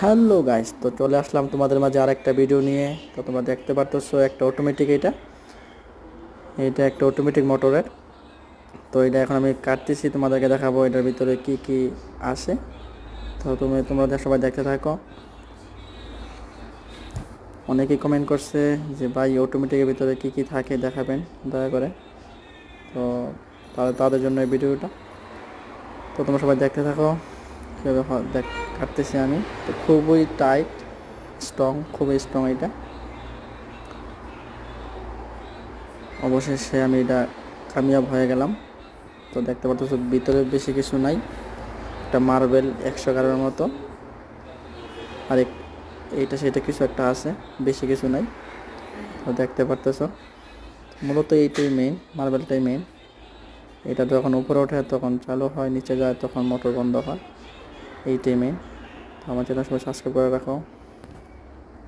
Hello guys, তো চলে আসলাম তোমাদের মাঝে আর একটা ভিডিও নিয়ে। তো তোমরা দেখতে পারতেছো একটা অটোমেটিক, এটা একটা অটোমেটিক মোটরের। তো এটা এখন আমি কাটতেছি, তোমাদেরকে দেখাবো এটার ভিতরে কি কি আসে। তো তোমরা সবাই দেখতে থাকো। অনেকেই কমেন্ট করছে যে ভাই অটোমেটিকের ভিতরে কি কি থাকে দেখাবেন দয়া করে। তো তাদের জন্য এই ভিডিওটা। তো তোমরা সবাই দেখতে থাকো কীভাবে কাটতেছি আমি। তো খুবই টাইট, খুবই স্ট্রং এটা। অবশেষে আমি এটা কামিয়াব হয়ে গেলাম। তো দেখতে পাচ্ছ ভিতরে বেশি কিছু নাই, একটা মার্বেল 100 গ্রামের মতো, আর এইটা সেটা কিছু একটা আছে, বেশি কিছু নাই। তো দেখতে পারতেছ মূলত এইটাই মেইন, মার্বেলটাই মেইন। এটা যখন উপরে ওঠে তখন চালু হয়, নিচে যায় তখন মোটর বন্ধ হয়। এইটাই মেইন। তো আমার চ্যানেল সবাই সাবস্ক্রাইব করে রাখো।